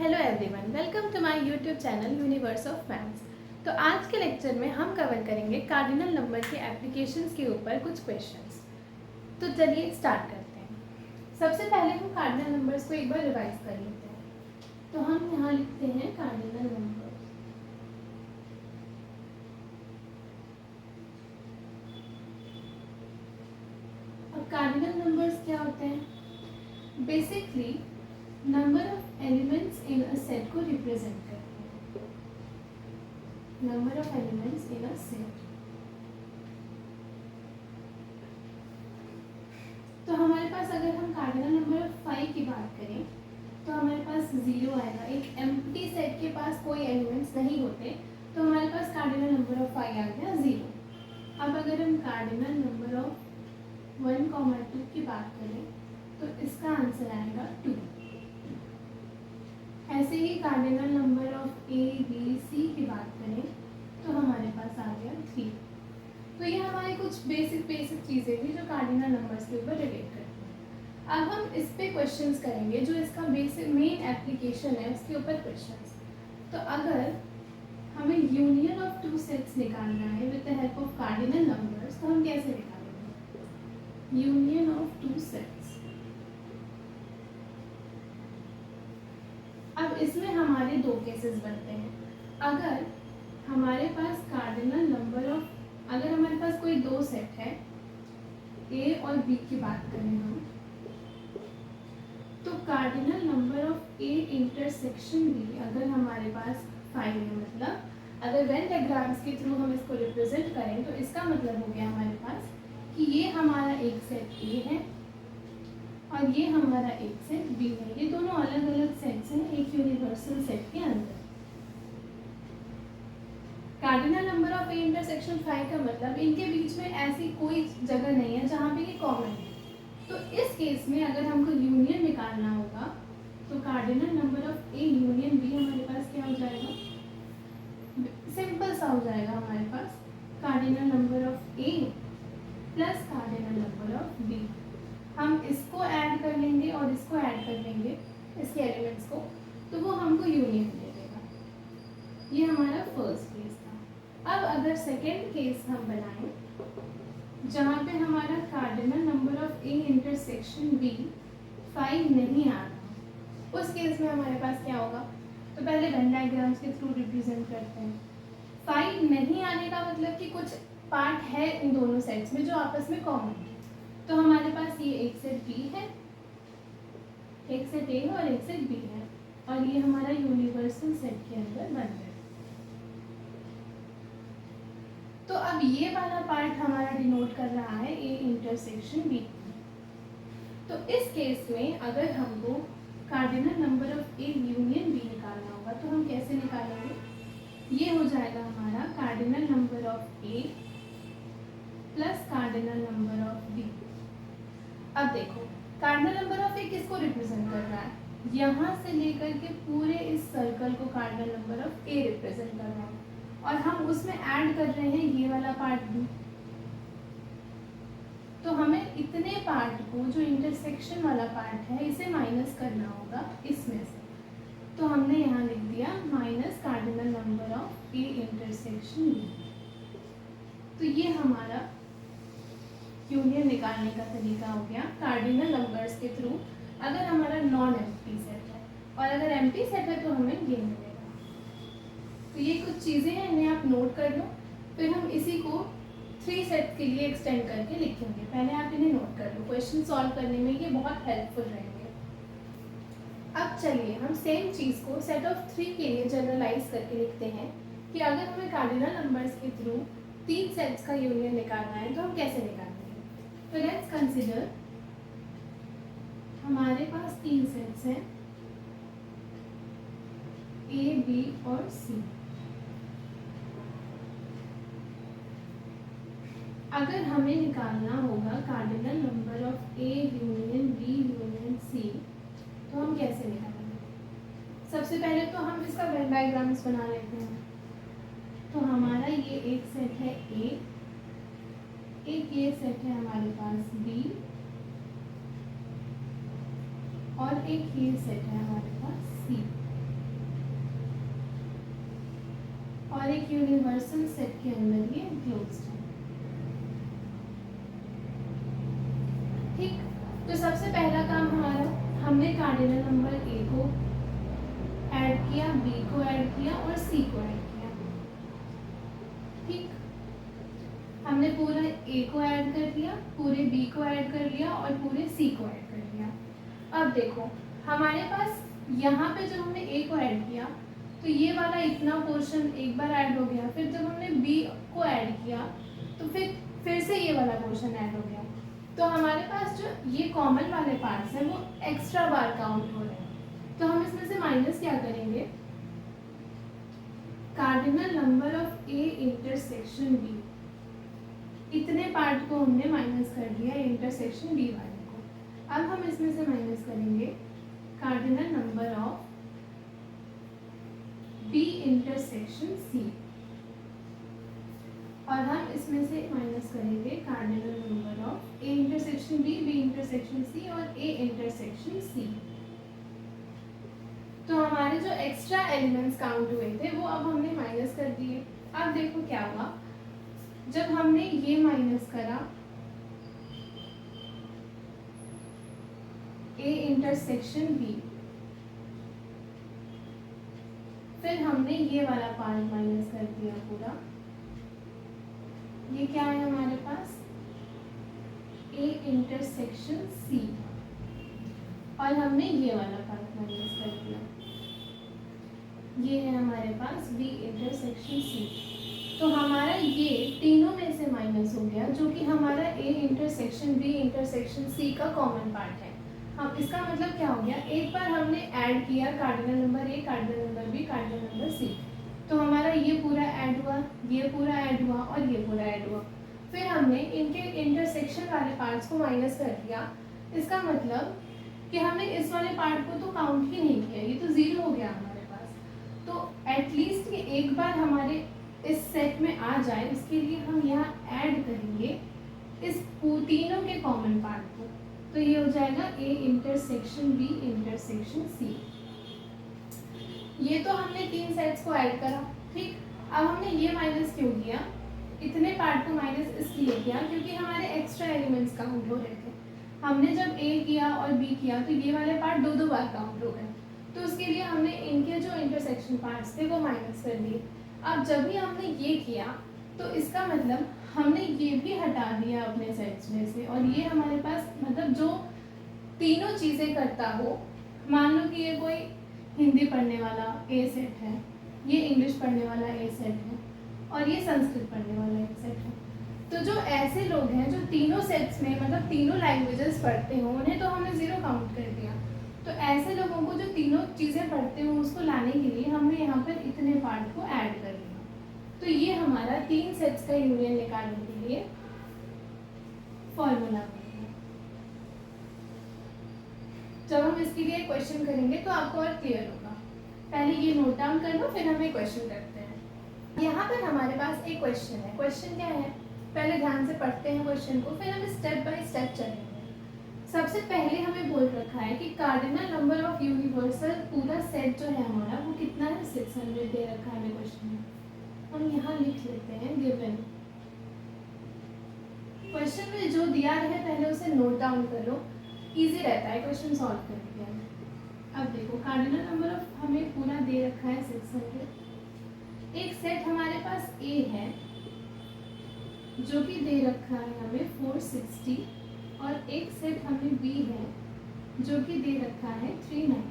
Hello everyone, welcome to my YouTube channel universe of maths. तो आज के lecture में हम कवर करेंगे कार्डिनल नंबर के एप्लीकेशंस के ऊपर कुछ क्वेश्चंस। तो चलिए स्टार्ट करते हैं। सबसे पहले हम कार्डिनल नंबर्स को एक बार रिवाइज कर लेते हैं। तो हम यहाँ लिखते हैं कार्डिनल नंबर्स। अब कार्डिनल नंबर्स क्या होते हैं? Basically number of elements in a set को रिप्रेजेंट करते हैं। Number of elements in a set. तो हमारे पास अगर हम कार्डिनल नंबर ऑफ 5 की बात करें तो हमारे पास 0 आएगा। एक एम्प्टी सेट के पास कोई एलिमेंट्स नहीं होते तो हमारे पास कार्डिनल नंबर ऑफ 5 आ गया 0। अब अगर हम कार्डिनल नंबर ऑफ 1, 2 की बात करें तो इसका आंसर आएगा 2। ऐसे ही cardinal number of A, B, C की बात करें तो हमारे पास आ गया 3। तो ये हमारे कुछ बेसिक चीज़ें थी जो कार्डिनल नंबर्स के ऊपर रिलेट करती हैं। अब हम इस पे क्वेश्चंस करेंगे जो इसका बेसिक मेन एप्लीकेशन है उसके ऊपर क्वेश्चंस। तो अगर हमें यूनियन ऑफ टू सेट्स निकालना है with the help of cardinal numbers तो हम कैसे निकालेंगे यूनियन ऑफ टू सेट्स? अब इसमें हमारे दो केसेस बनते हैं। अगर हमारे पास कार्डिनल नंबर ऑफ अगर हमारे पास कोई दो सेट है A और B की बात करें हम तो cardinal number of A intersection B अगर हमारे पास 5 है, मतलब अगर वेन डायग्राम्स के थ्रू हम इसको रिप्रेजेंट करें तो इसका मतलब हो गया हमारे पास कि ये हमारा एक सेट A है और ये हमारा एक सेट B है। ये दोनों अलग अलग सेट्स हैं एक यूनिवर्सल सेट के अंदर। Cardinal number of A intersection 5 का मतलब इनके बीच में ऐसी कोई जगह नहीं है जहाँ पे ये कॉमन है। तो इस केस में अगर हमको यूनियन निकालना होगा तो cardinal number of A union B हमारे पास क्या हो जाएगा? सिंपल सा हो जाएगा हमारे पास cardinal number of A plus cardinal number of B। हम इसको ऐड कर लेंगे और इसको ऐड कर लेंगे इसके एलिमेंट्स को तो वो हमको यूनियन दे देगा। ये हमारा फर्स्ट केस था। अब अगर सेकेंड केस हम बनाएं जहाँ पे हमारा cardinal number of A intersection B 5 नहीं आ रहा, उस केस में हमारे पास क्या होगा? तो पहले वेन डायग्राम्स के थ्रू रिप्रेजेंट करते हैं। 5 नहीं आने का मतलब कि कुछ पार्ट है इन दोनों सेट्स में जो आपस में कॉमन है। तो हमारे पास ये एक सेट B है, एक सेट A और एक सेट B है और ये हमारा यूनिवर्सल सेट के अंदर बन गया। तो अब ये वाला पार्ट हमारा डिनोट कर रहा है A इंटरसेक्शन B। तो इस केस में अगर हमको cardinal number of A union B निकालना होगा तो हम कैसे निकालेंगे? ये हो जाएगा हमारा cardinal number of A plus cardinal number of B। अब देखो कार्डिनल नंबर ऑफ A किसको रिप्रेजेंट कर रहा है? यहाँ से लेकर के पूरे इस सर्कल को cardinal number of A represent कर रहा है और हम उसमें ऐड कर रहे हैं ये वाला पार्ट B। तो हमें इतने पार्ट को जो इंटरसेक्शन वाला पार्ट है इसे माइनस करना होगा इसमें से। तो हमने यहाँ लिख दिया minus cardinal number of A intersection B। तो ये हमारा यूनियन निकालने का तरीका हो गया कार्डिनल नंबर्स के थ्रू अगर हमारा नॉन एम्प्टी सेट है, और अगर एम्प्टी सेट है तो हमें ये मिलेगा। तो ये कुछ चीज़ें हैं, इन्हें आप नोट कर लो, फिर हम इसी को 3 सेट्स के लिए एक्सटेंड करके लिखेंगे। पहले आप इन्हें नोट कर लो, क्वेश्चन सॉल्व करने में ये बहुत हेल्पफुल रहेंगे। अब चलिए हम सेम चीज़ को सेट ऑफ 3 के लिए जनरलाइज करके लिखते हैं कि अगर हमें कार्डिनल नंबर्स के थ्रू 3 सेट्स का यूनियन निकालना है तो हम कैसे निकालेंगे? तो लेट्स कंसिडर हमारे पास 3 सेट्स हैं A, B और C। अगर हमें निकालना होगा cardinal number of A union B union C तो हम कैसे निकालेंगे? सबसे पहले तो हम इसका वेन डायग्राम्स बना लेते हैं। तो हमारा ये एक सेट है A, एक ये सेट है हमारे पास B और एक ये सेट है हमारे पास C। और एक यूनिवर्सल सेट के अंदर ये क्लोज्ड है। ठीक, तो सबसे पहला काम हमारा, हमने कार्डिनल नंबर ए को ऐड किया, बी को ऐड किया और सी को ऐड किया। ठीक, हमने पूरा ए को ऐड कर लिया, पूरे बी को ऐड कर लिया और पूरे सी को ऐड कर लिया। अब देखो हमारे पास यहाँ पे जब हमने ए को ऐड किया तो ये वाला इतना पोर्शन एक बार ऐड हो गया, फिर जब हमने बी को ऐड किया तो फिर से ये वाला पोर्शन ऐड हो गया। तो हमारे पास जो ये कॉमन वाले पार्ट्स हैं वो एक्स्ट्रा बार काउंट हो रहे हैं। तो हम इसमें से माइनस क्या करेंगे, cardinal number of A intersection B, इतने पार्ट को हमने माइनस कर दिया इंटरसेक्शन बी वाले को। अब हम इसमें से माइनस करेंगे cardinal number of B intersection C, और हम इसमें से माइनस करेंगे cardinal number of A intersection B, B intersection C और ए इंटरसेक्शन सी। तो हमारे जो एक्स्ट्रा एलिमेंट्स काउंट हुए थे वो अब हमने माइनस कर दिए। अब देखो क्या हुआ, जब हमने ये माइनस करा ए इंटरसेक्शन बी, फिर हमने ये वाला पार्ट माइनस कर दिया पूरा, ये क्या है हमारे पास ए इंटरसेक्शन सी, और हमने ये वाला पार्ट माइनस कर दिया, ये है हमारे पास बी इंटरसेक्शन सी। तो हमारा ये तीनों में से माइनस हो गया, जो कि हमारा A intersection B intersection C का कॉमन पार्ट है। हम इसका मतलब क्या हो गया, एक बार हमने ऐड किया cardinal number A, cardinal number B, cardinal number C, तो हमारा ये पूरा ऐड हुआ, ये पूरा ऐड हुआ और ये पूरा ऐड हुआ। फिर हमने इनके इंटरसेक्शन वाले पार्ट्स को माइनस कर दिया। इसका मतलब कि हमने इस वाले पार्ट को तो काउंट ही नहीं किया, ये तो जीरो हो गया हमारे पास। तो एटलीस्ट ये एक बार हमारे इस सेट में आ जाए, इसके लिए हम यहाँ ऐड करेंगे इस तीनों के कॉमन पार्ट को। तो ये हो जाएगा A intersection B intersection C. ये तो हमने तीन सेट्स को ऐड करा। ठीक, अब हमने ये माइनस क्यों किया, इतने पार्ट को माइनस इसलिए किया क्योंकि हमारे एक्स्ट्रा एलिमेंट्स काउंट हो रहे थे। हमने जब ए किया और बी किया तो ये वाले पार्ट दो दो बार काउंट हो गए, तो उसके लिए हमने इनके जो इंटरसेक्शन पार्ट्स थे वो माइनस कर दिए। अब जब भी हमने ये किया तो इसका मतलब हमने ये भी हटा दिया अपने सेट्स में से, और ये हमारे पास मतलब जो तीनों चीज़ें करता हो, मान लो कि ये कोई हिंदी पढ़ने वाला ए सेट है, ये इंग्लिश पढ़ने वाला ए सेट है और ये संस्कृत पढ़ने वाला ए सेट है। तो जो ऐसे लोग हैं जो तीनों सेट्स में मतलब तीनों लैंग्वेजेस पढ़ते हो, उन्हें तो हमने ज़ीरो काउंट कर दिया। तो ऐसे लोगों को जो तीनों चीज़ें पढ़ते हो उसको लाने के लिए हमने यहाँ पर इतने पार्ट को ऐड कर दिया। तो ये हमारा तीन सेट्स का यूनियन निकालने के लिए फॉर्मूला है। जब हम इसके लिए क्वेश्चन करेंगे तो आपको और क्लियर होगा। पहले ये नोट डाउन कर लो, फिर हम एक क्वेश्चन करते हैं। यहाँ पर हमारे पास एक क्वेश्चन है। क्वेश्चन क्या है, पहले ध्यान से पढ़ते हैं क्वेश्चन को, फिर हम स्टेप बाय स्टेप चलेंगे। सबसे पहले हमें बोल रखा है कि कार्डिनल नंबर ऑफ यूनिवर्सल पूरा सेट जो है हमारा वो कितना है, 600 दे रखा है हमें क्वेश्चन में। हम यहाँ लिख लेते हैं गिवन। क्वेश्चन में जो दिया है पहले उसे नोट डाउन कर लो, इजी रहता है क्वेश्चन सॉल्व करने के। अब देखो कार्डिनल नंबर ऑफ हमें पूरा दे रखा है 600। एक सेट हमारे पास ए है जो कि दे रखा है हमें 460, और एक सेट हमें बी है जो कि दे रखा है 390।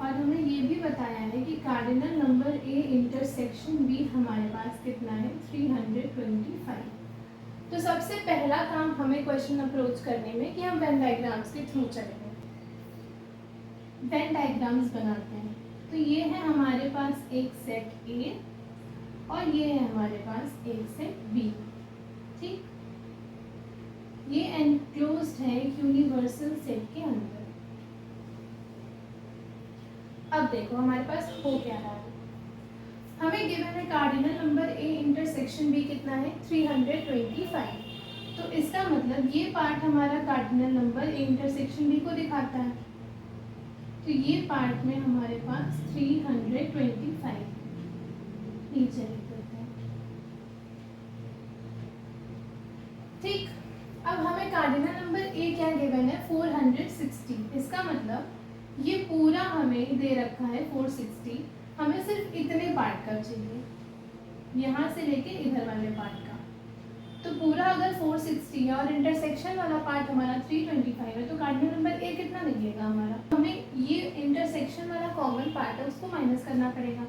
और हमें ये भी बताया है कि cardinal number A intersection B हमारे पास कितना है, 325। तो सबसे पहला काम हमें क्वेश्चन अप्रोच करने में कि हम वेन डायग्राम्स के थ्रू चलेंगे। वेन डायग्राम्स बनाते हैं। तो ये है हमारे पास एक सेट ए और ये है हमारे पास एक सेट बी। ठीक, ये एनक्लोज्ड है एक यूनिवर्सल सेट के अंदर। अब देखो हमारे पास हो क्या रहा है, हमें गिवन है cardinal number A intersection B कितना है, 325। तो इसका मतलब ये पार्ट हमारा cardinal number A intersection B को दिखाता है। तो ये पार्ट में हमारे पास 325। नीचे लिख देते हैं। ठीक, अब हमें कार्डिनल नंबर ए क्या गिवन है 460। इसका मतलब ये पूरा हमें दे रखा है 460, हमें सिर्फ इतने पार्ट का चाहिए, यहाँ से लेके इधर वाले पार्ट का। तो पूरा अगर 460 है और इंटरसेक्शन वाला पार्ट हमारा 325 है तो कार्डिनल नंबर ए कितना निकलेगा हमारा। हमें ये इंटरसेक्शन वाला कॉमन पार्ट है उसको माइनस करना पड़ेगा।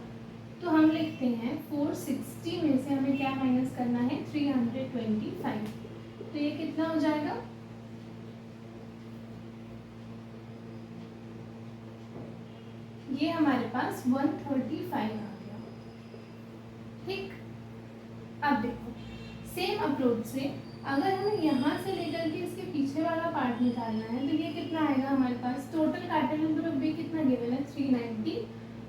तो हम लिखते हैं 460 में से हमें क्या माइनस करना है 325। तो ये कितना हो जाएगा, ये हमारे पास 135 आ गया। ठीक, अब देखो सेम अप्रोच से अगर हमें यहाँ से लेकर के इसके पीछे वाला पार्ट निकालना है तो ये कितना आएगा हमारे पास। Total cardinal number of B कितना गिवन है 390,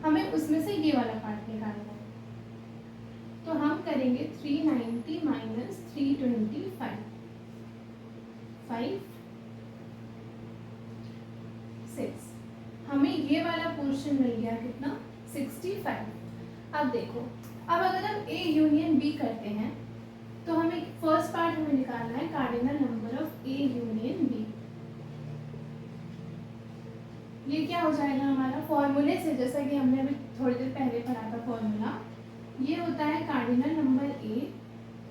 हमें उसमें से ये वाला पार्ट निकालना है। तो हम करेंगे 390 माइनस 325, 5 6, हमें ये वाला पोर्शन मिल गया कितना 65। अब देखो, अब अगर हम ए यूनियन बी करते हैं तो हमें फर्स्ट पार्ट हमें निकालना है cardinal number of A union B. ये क्या हो जाएगा हमारा फॉर्मूले से, जैसा कि हमने अभी थोड़ी देर पहले पढ़ा था फॉर्मूला, ये होता है cardinal number A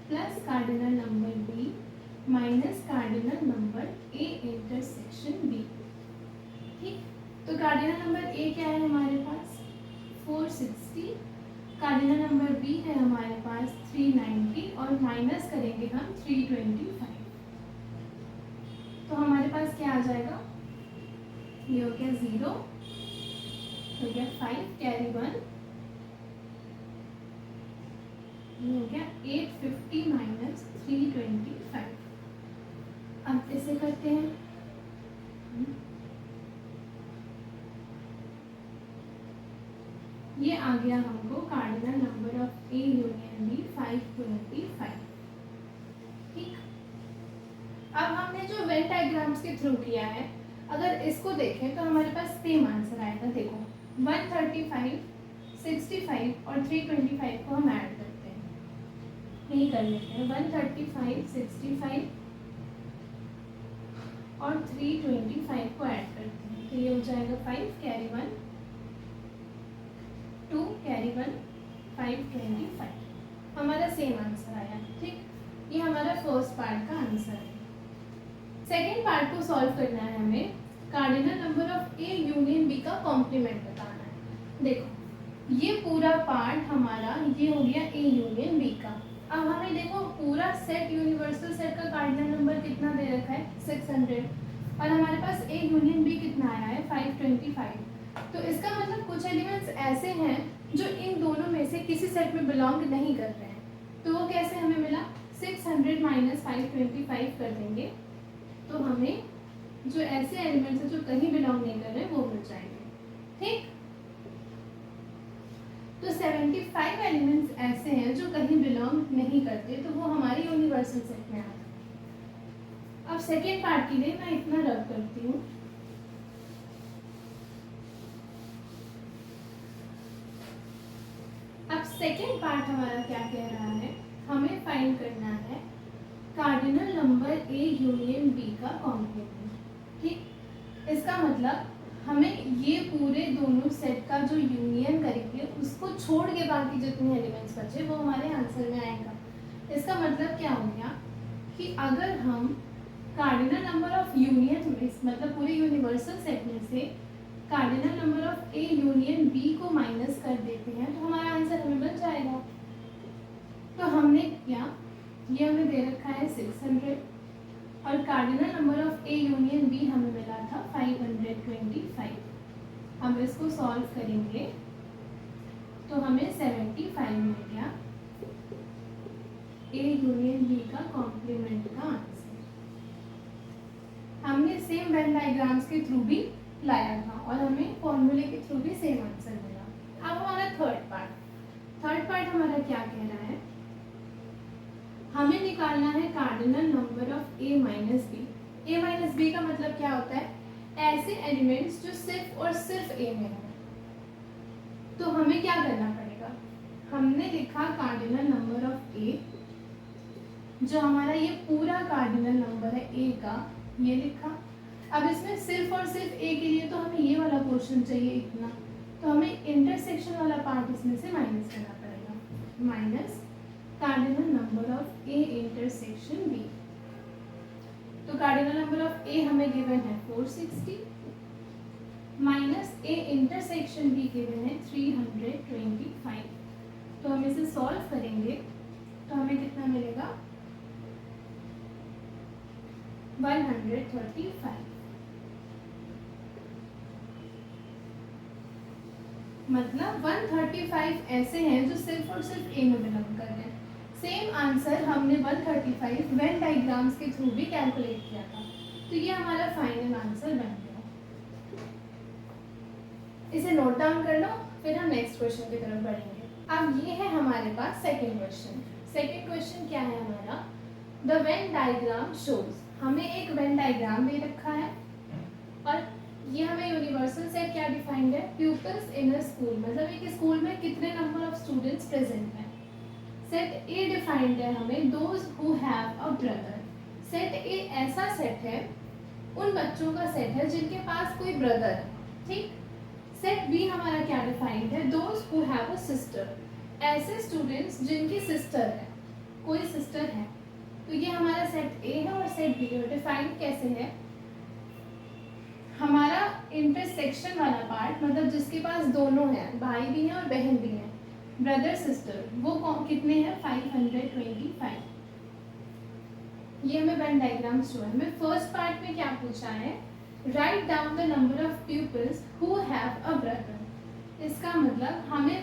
plus cardinal number B minus cardinal number A intersection B. ठीक, तो कार्डिनल नंबर ए क्या है हमारे पास 460, कार्डिनल नंबर बी है हमारे पास 390 और माइनस करेंगे हम 325। तो हमारे पास क्या आ जाएगा, ये हो गया 0, हो गया 5 कैरी 1, ये हो गया 850 माइनस 325। अब इसे करते हैं, ये आ गया हमको cardinal number of A union B 525। ठीक, अब हमने जो वेन डायग्राम्स के थ्रू किया है अगर इसको देखें तो हमारे पास सेम आंसर आएगा। देखो 135, 65 और 325 को हम ऐड करते हैं, यही कर लेते हैं 135, 65 और 325 को ऐड करते हैं। तो ये हो जाएगा 5 कैरी 1, 2 कैरी 1, 525, हमारा सेम आंसर आया। ठीक, ये हमारा फर्स्ट पार्ट का आंसर है। सेकेंड पार्ट को सॉल्व करना है हमें, cardinal number of A union B का कॉम्प्लीमेंट बताना है। देखो ये पूरा पार्ट हमारा ये हो गया ए यूनियन बी का। अब हमें देखो पूरा सेट यूनिवर्सल सेट का कार्डिनल नंबर कितना दे रखा है 600 और हमारे पास ए यूनियन बी कितना आया है 525। तो इसका मतलब कुछ एलिमेंट्स ऐसे हैं जो इन दोनों में से किसी सेट में बिलोंग नहीं कर रहे हैं। तो वो कैसे हमें मिला, 600 माइनस 525 कर देंगे तो हमें जो ऐसे एलिमेंट्स हैं जो कहीं बिलोंग नहीं कर रहे वो मिल जाएंगे। ठीक, तो 75 एलिमेंट्स ऐसे हैं जो कहीं बिलोंग नहीं करते तो वो हमारे यूनिवर्सल सेट में आते हैं। अब सेकेंड पार्ट के लिए मैं इतना रब करती हूँ, सेकेंड पार्ट हमारा क्या कह रहा है, हमें फाइंड करना है cardinal number A union B का कॉम्प्लीमेंट। ठीक, इसका मतलब हमें ये पूरे दोनों सेट का जो यूनियन करेंगे उसको छोड़ के बाकी जितने एलिमेंट्स बचे वो हमारे आंसर में आएगा। इसका मतलब क्या हो गया कि अगर हम कार्डिनल नंबर ऑफ यूनियन में मतलब पूरे यूनिवर्सल सेट में से cardinal number of A union B को माइनस कर देते हैं तो हमारा आंसर हमें बन जाएगा। तो हमने क्या, ये हमें दे रखा है 600 और cardinal number of A union B हमें मिला था 525। हम इसको सॉल्व करेंगे तो हमें 75 मिल गया ए यूनियन बी का कॉम्प्लीमेंट का आंसर। हमने सेम वेन डायग्राम्स के थ्रू भी लाया था और हमें फॉर्मूले के थ्रू भी सेम आंसर मिला। अब हमारा थर्ड पार्ट हमारा क्या कह रहा है, हमें निकालना है cardinal number of A minus B. A minus B का मतलब क्या होता है, ऐसे एलिमेंट्स जो सिर्फ और सिर्फ ए में है। तो हमें क्या करना पड़ेगा, हमने लिखा कार्डिनल नंबर ऑफ ए, जो हमारा ये पूरा कार्डिनल नंबर है ए का, ये लिखा। अब इसमें सिर्फ और सिर्फ ए के लिए तो हमें ये वाला पोर्शन चाहिए इतना, तो हमें इंटरसेक्शन वाला पार्ट इसमें से माइनस करना पड़ेगा, minus cardinal number of A intersection B. तो कार्डिनल नंबर ऑफ ए हमें गिवन है 460 minus A intersection B given है 325। तो हम इसे सॉल्व करेंगे तो हमें कितना मिलेगा 135। मतलब 135 ऐसे हैं जो सिर्फ और सिर्फ ए में बिलोंग कर रहे हैं। सेम आंसर हमने 135 वेन डायग्राम्स के थ्रू भी कैलकुलेट किया था, तो ये हमारा फाइनल आंसर बन गया। इसे नोट डाउन कर लो, फिर हम नेक्स्ट क्वेश्चन की तरफ बढ़ेंगे। अब ये है हमारे पास सेकंड क्वेश्चन। सेकंड क्वेश्चन क्या है हमारा, द वेन डायग्राम शोज। हमें एक वेन डायग्राम दे रखा है और ये हमें यूनिवर्सल सेट क्या डिफाइंड है, प्यूपल्स इन अ स्कूल, मतलब एक स्कूल में कितने नंबर ऑफ स्टूडेंट्स प्रेजेंट हैं। सेट ए डिफाइंड है हमें those who have a brother. Set ए ऐसा सेट है, उन बच्चों का सेट है जिनके पास कोई ब्रदर है, ठीक। सेट बी हमारा क्या डिफाइंड है, those who have a sister, ऐसे स्टूडेंट्स जिनकी सिस्टर है, कोई सिस्टर है। तो ये हमारा सेट ए है और सेट बी है। डिफाइंड कैसे है, हमारा इंटरसेक्शन वाला पार्ट, मतलब जिसके पास दोनों हैं, भाई भी हैं और बहन भी हैं, ब्रदर सिस्टर, वो कितने हैं 525। ये हमें वेन डायग्राम शो है। हमें फर्स्ट पार्ट में क्या पूछा है, write down the number of peoples who have a brother. इसका मतलब हमें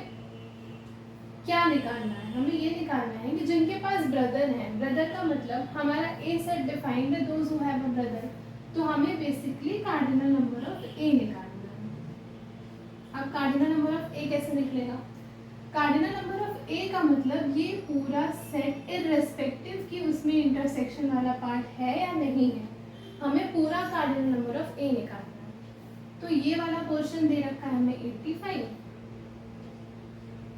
क्या निकालना है, हमें ये निकालना है कि जिनके पास ब्रदर हैं। ब्रदर का मतलब हमारा ए सेट डिफाइंड है those who have a brother, तो हमें बेसिकली कार्डिनल नंबर ऑफ ए निकालना है। अब कार्डिनल नंबर ऑफ ए कैसे निकलेगा, कार्डिनल नंबर ऑफ ए का मतलब ये पूरा सेट इररेस्पेक्टिव कि उसमें इंटरसेक्शन वाला पार्ट है या नहीं है, हमें पूरा कार्डिनल नंबर ऑफ ए निकालना है। तो ये वाला पोर्शन दे रखा है हमें 85,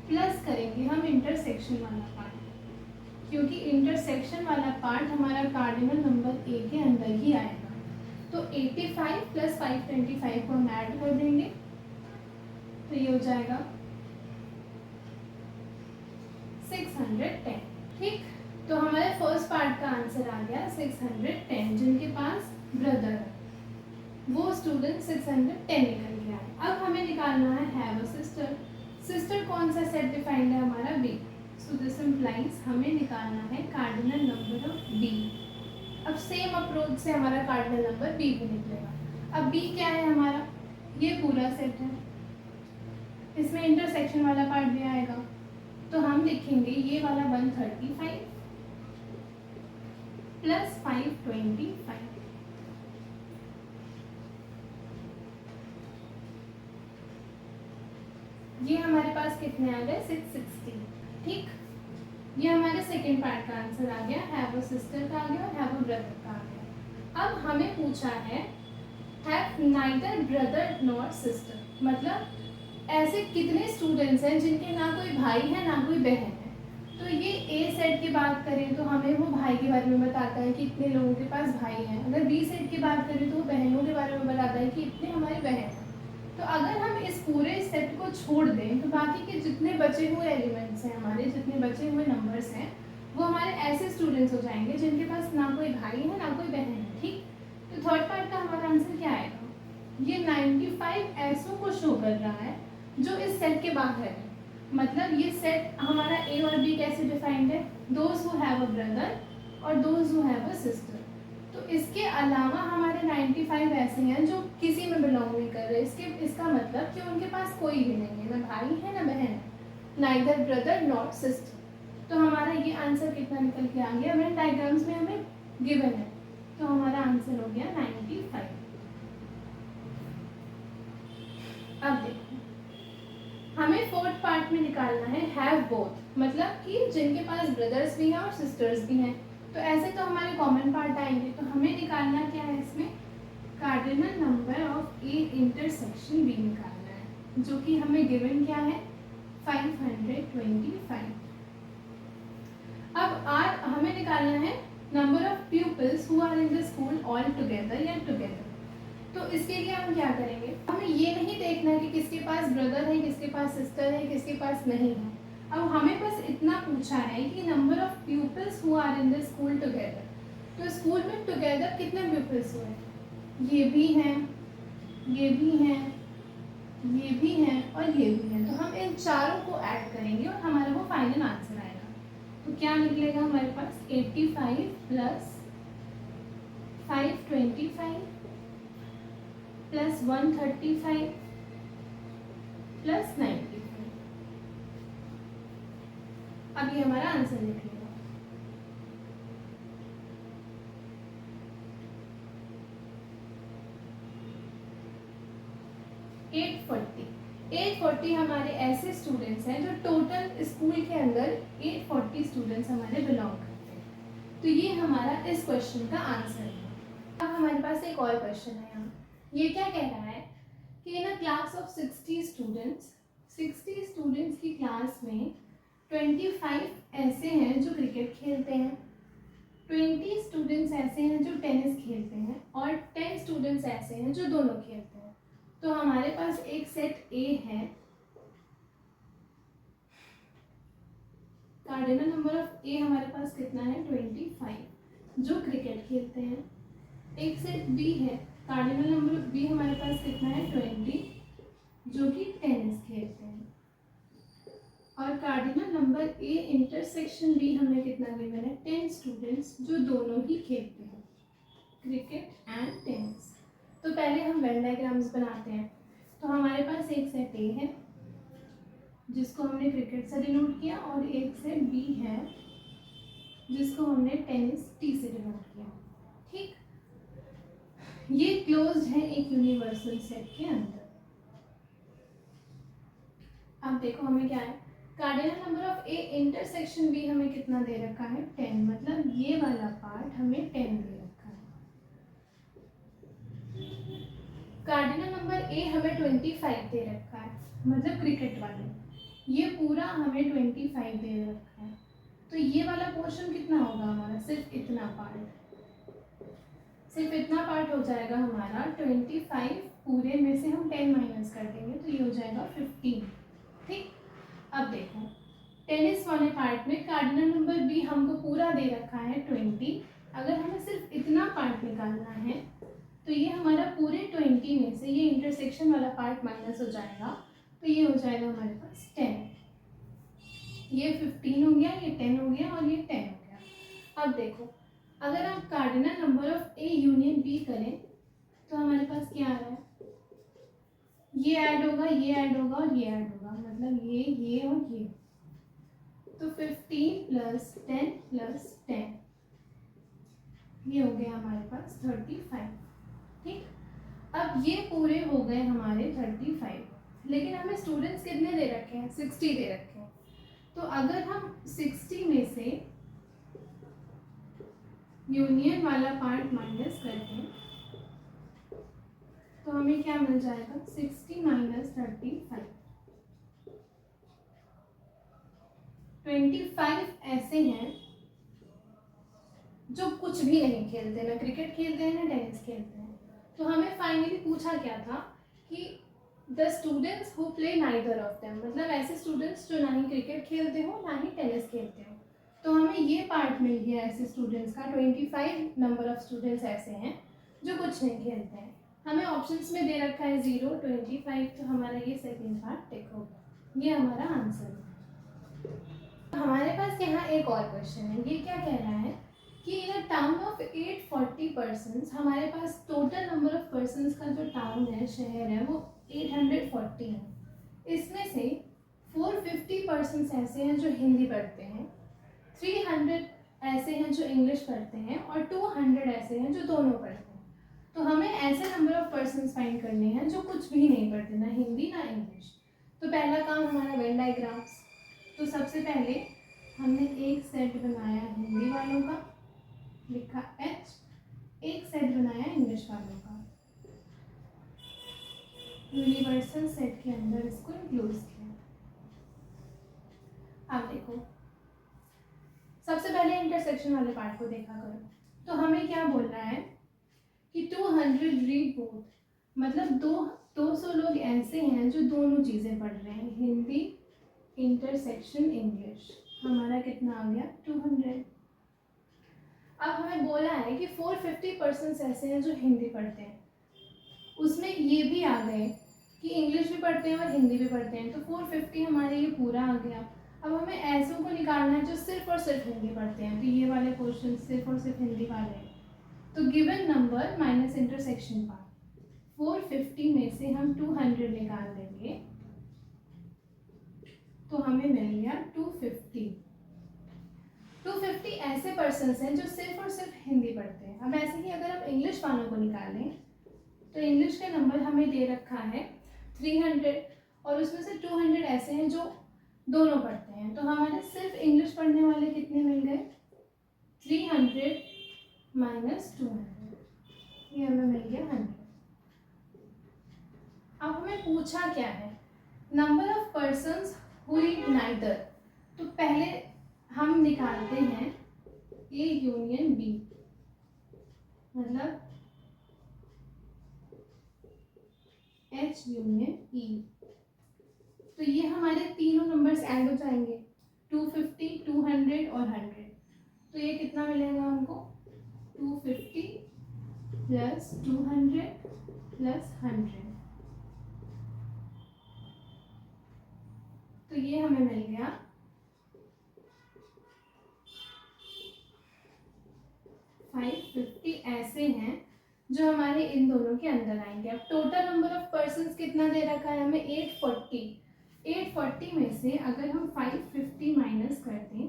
प्लस करेंगे हम इंटरसेक्शन वाला पार्ट, क्योंकि इंटरसेक्शन वाला पार्ट हमारा कार्डिनल नंबर ए के अंदर ही आएगा। तो 85 प्लस 525 को हम ऐड कर देंगे, तो ये हो जाएगा 610, ठीक। तो हमारे फर्स्ट पार्ट का आंसर आ गया 610, जिनके पास ब्रदर है वो स्टूडेंट 610 निकल गया है। अब हमें निकालना है हैव अ सिस्टर। सिस्टर कौन सा सेट डिफाइंड है हमारा बी, सो दिस इम्प्लाइज हमें निकालना है कार्डिनल नंबर ऑफ बी। अब सेम अप्रोच से हमारा कार्डिनल नंबर बी भी निकलेगा। अब बी क्या है हमारा, ये पूरा सेट है, इसमें इंटरसेक्शन वाला पार्ट भी आएगा, तो हम लिखेंगे ये वाला 135 प्लस 525। ये हमारे पास कितने आ गए 660, ठीक। ये हमारे सेकेंड पार्ट का आंसर आ गया, हैव अ सिस्टर का आ गया और हैव अ ब्रदर का आ गया। अब हमें पूछा है have neither brother nor sister, मतलब ऐसे कितने स्टूडेंट्स हैं जिनके ना कोई भाई है ना कोई बहन है। तो ये ए सेट की बात करें तो हमें वो भाई के बारे में बताता है कि इतने लोगों के पास भाई हैं। अगर बी सेट की बात करें तो वो बहनों के बारे में बताता है कि इतने हमारी बहन हैं। तो अगर हम इस पूरे सेट को छोड़ दें तो बाकी के जितने बचे हुए एलिमेंट्स हैं, हमारे जितने बचे हुए नंबर्स हैं, वो हमारे ऐसे स्टूडेंट्स हो जाएंगे जिनके पास ना कोई भाई है ना कोई बहन है, ठीक। तो थर्ड पार्ट का हमारा आंसर क्या आएगा, ये 95 ऐसों को शो कर रहा है जो इस सेट के बाहर है। मतलब ये सेट हमारा ए और बी कैसे डिफाइंड है, those who have a brother और those who have a sister. तो इसके अलावा हमारे 95 ऐसे हैं जो किसी में बिलोंग नहीं कर रहे। इसका मतलब कि उनके पास कोई भी नहीं है, ना भाई है ना बहन है, नाइदर ब्रदर नॉट सिस्टर। तो हमारा ये आंसर कितना निकल के आ गया, वेन डायग्राम्स में हमें गिवन है, तो हमारा आंसर हो गया 95। अब देखो हमें फोर्थ पार्ट में निकालना है हैव बोथ, मतलब कि जिनके पास ब्रदर्स भी हैं और सिस्टर्स भी हैं। तो ऐसे तो हमारे कॉमन पार्ट आएंगे, तो हमें निकालना क्या है इसमें, cardinal number of A intersection B निकालना है, जो कि हमें गिवन क्या है 525। अब आर हमें निकालना है number of peoples who are in the school all together या टुगेदर। तो इसके लिए हम क्या करेंगे, हमें ये नहीं देखना कि किसके पास ब्रदर है, किसके पास सिस्टर है, किसके पास नहीं है। अब हमें बस इतना पूछा है कि number of peoples who are in the school together. तो स्कूल में टुगेदर कितने पीपल्स हुए, ये भी हैं, ये भी हैं, ये भी हैं और ये भी हैं। तो हम इन चारों को ऐड करेंगे और हमारा वो फाइनल आंसर आएगा। तो क्या निकलेगा हमारे पास 85 प्लस 525 प्लस 135 प्लस 95। अब ये हमारा आंसर निकलेगा। 840 हमारे ऐसे स्टूडेंट्स हैं जो टोटल स्कूल के अंदर 840 स्टूडेंट्स हमारे बिलोंग करते हैं। तो ये हमारा इस क्वेश्चन का आंसर है। अब हमारे पास एक और क्वेश्चन है यहाँ। ये क्या कह रहा है कि इन अ क्लास ऑफ 60 स्टूडेंट्स की क्लास में 25 ऐसे हैं जो क्रिकेट खेलते हैं, 20 स्टूडेंट्स ऐसे हैं जो टेनिस खेलते हैं और 10 स्टूडेंट्स ऐसे हैं जो दोनों खेलते हैं। तो हमारे पास एक सेट ए है, कार्डिनल नंबर ऑफ ए हमारे पास कितना है 25 जो क्रिकेट खेलते हैं। एक सेट बी है, कार्डिनल नंबर ऑफ बी हमारे पास कितना है 20 जो कि टेनिस खेलते हैं। और cardinal number A intersection B हमें कितना गिवन है 10 स्टूडेंट्स जो दोनों ही खेलते हैं, क्रिकेट एंड टेनिस। तो पहले हम वेन डायग्राम्स बनाते हैं। तो हमारे पास एक सेट ए है जिसको हमने क्रिकेट से डिनोट किया और एक सेट बी है जिसको हमने टेनिस टी से डिनोट किया। ठीक, ये क्लोज्ड है एक यूनिवर्सल सेट के अंदर। अब देखो हमें क्या है, cardinal number of A intersection B हमें कितना दे रखा है 10, मतलब ये वाला पार्ट हमें 10 दे रखा है। कार्डिनल नंबर ए हमें 25 दे रखा है, मतलब क्रिकेट वाले ये पूरा हमें 25 दे रखा है। तो ये वाला पोर्शन कितना होगा हमारा, सिर्फ इतना पार्ट हो जाएगा हमारा 25। पूरे में से हम 10 माइनस कर देंगे तो ये हो जाएगा 15। ठीक, अब देखो टेनिस वाले पार्ट में कार्डिनल नंबर बी हमको पूरा दे रखा है 20। अगर हमें सिर्फ इतना पार्ट निकालना है तो ये हमारा पूरे 20 में से ये इंटरसेक्शन वाला पार्ट माइनस हो जाएगा, तो ये हो जाएगा हमारे पास 10। ये 15 हो गया, ये 10 हो गया और ये 10 हो गया। अब देखो अगर हम cardinal number of A union B करें तो हमारे पास क्या आ रहा है, ये ऐड होगा, ये ऐड होगा और ये ऐड होगा, मतलब ये और ये। तो 15 प्लस 10 प्लस 10 ये हो गया हमारे पास 35। ठीक, अब ये पूरे हो गए हमारे 35, लेकिन हमें स्टूडेंट्स कितने दे रखे हैं 60 दे रखे हैं। तो अगर हम 60 में से यूनियन वाला पार्ट माइनस करते हैं तो हमें क्या मिल जाएगा 60 माइनस 35। 25 ऐसे हैं जो कुछ भी नहीं खेलते, ना क्रिकेट खेलते हैं ना टेनिस खेलते हैं। तो हमें फाइनली पूछा क्या था कि the students who play neither of them, मतलब ऐसे स्टूडेंट्स जो ना ही क्रिकेट खेलते हो ना ही टेनिस खेलते हो। तो हमें ये पार्ट मिल गया ऐसे स्टूडेंट्स का, 25 नंबर ऑफ स्टूडेंट्स ऐसे हैं जो कुछ नहीं खेलते हैं। हमें ऑप्शंस में दे रखा है 0, 25, तो हमारा ये सेकेंड पार्ट टिक होगा, ये हमारा आंसर है। हमारे पास यहाँ एक और क्वेश्चन है, ये क्या कह रहा है कि इन अ टाउन ऑफ 840 पर्सन्स, हमारे पास टोटल नंबर ऑफ पर्सन्स का जो टाउन है, शहर है, वो 840 है। इसमें से 450 पर्सन्स ऐसे हैं जो हिंदी पढ़ते हैं, 300 ऐसे हैं जो इंग्लिश पढ़ते हैं और 200 ऐसे हैं जो दोनों पढ़ते हैं। तो हमें ऐसे नंबर ऑफ पर्सन्स फाइंड करने हैं जो कुछ भी नहीं पढ़ते, ना हिंदी ना इंग्लिश। तो पहला काम हमारा वेन डायग्राम्स। तो सबसे पहले हमने एक सेट बनाया हिंदी वालों का, लिखा H, एक सेट बनाया इंग्लिश वालों का, यूनिवर्सल सेट के अंदर इसको इंक्लूड किया। अब देखो, सबसे पहले इंटरसेक्शन वाले पार्ट को देखा करो। तो हमें क्या बोल रहा है कि 200 रीड बोथ, मतलब 200 लोग ऐसे हैं जो दोनों चीज़ें पढ़ रहे हैं, हिंदी इंटरसेक्शन इंग्लिश। हमारा कितना आ गया 200। अब हमें बोला है कि 450% ऐसे हैं जो हिंदी पढ़ते हैं, उसमें ये भी आ गए कि इंग्लिश भी पढ़ते हैं और हिंदी भी पढ़ते हैं, तो 450 हमारे ये पूरा आ गया। अब हमें ऐसों को निकालना है जो सिर्फ और सिर्फ हिंदी पढ़ते हैं, तो ये वाले क्वेश्चन सिर्फ और सिर्फ हिंदी वाले हैं। तो given number minus intersection part, 450 में से हम 200 निकाल देंगे तो हमें मिल गया 250। 250 ऐसे पर्सन्स हैं जो सिर्फ और सिर्फ हिंदी पढ़ते हैं। अब ऐसे ही अगर हम इंग्लिश वालों को निकालें तो इंग्लिश का नंबर हमें दे रखा है 300, और उसमें से 200 ऐसे हैं जो दोनों पढ़ते हैं। तो हमारे सिर्फ इंग्लिश पढ़ने वाले कितने मिल गए, 300 माइनस 200, ये हमें मिल गया 100। अब हमें पूछा क्या है, number of persons who read neither. तो पहले हम निकालते हैं ए यूनियन बी, मतलब एच यूनियन ई। तो ये हमारे तीनों नंबर्स ऐड हो जाएंगे, 250, 200 और 100। तो ये कितना मिलेगा हमको, 250 प्लस 200 प्लस 100। तो ये हमें मिल गया 550 ऐसे हैं जो हमारे इन दोनों के अंदर आएंगे। अब टोटल नंबर ऑफ पर्सन्स कितना दे रखा है हमें, 840। 840 में से अगर हम 550 माइनस कर दें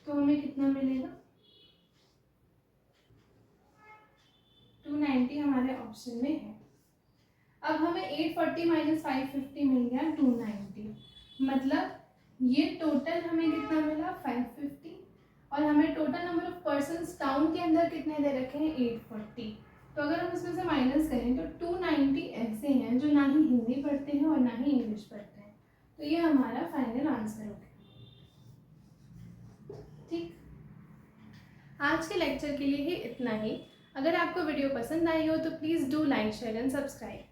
तो हमें कितना मिलेगा, 290 हमारे ऑप्शन में है। अब हमें 840 माइनस 550 मिल गया 290, मतलब ये टोटल हमें कितना मिला 550, और हमें total number of persons town के अंदर कितने दे रखे हैं 840। तो अगर हम इसमें से माइनस करें तो 290 ऐसे हैं जो ना ही हिंदी पढ़ते हैं और ना ही इंग्लिश पढ़ते हैं। तो ये हमारा फाइनल आंसर हो गया। ठीक, आज के लेक्चर के लिए ही इतना ही। अगर आपको वीडियो पसंद आई हो तो please do like share and subscribe.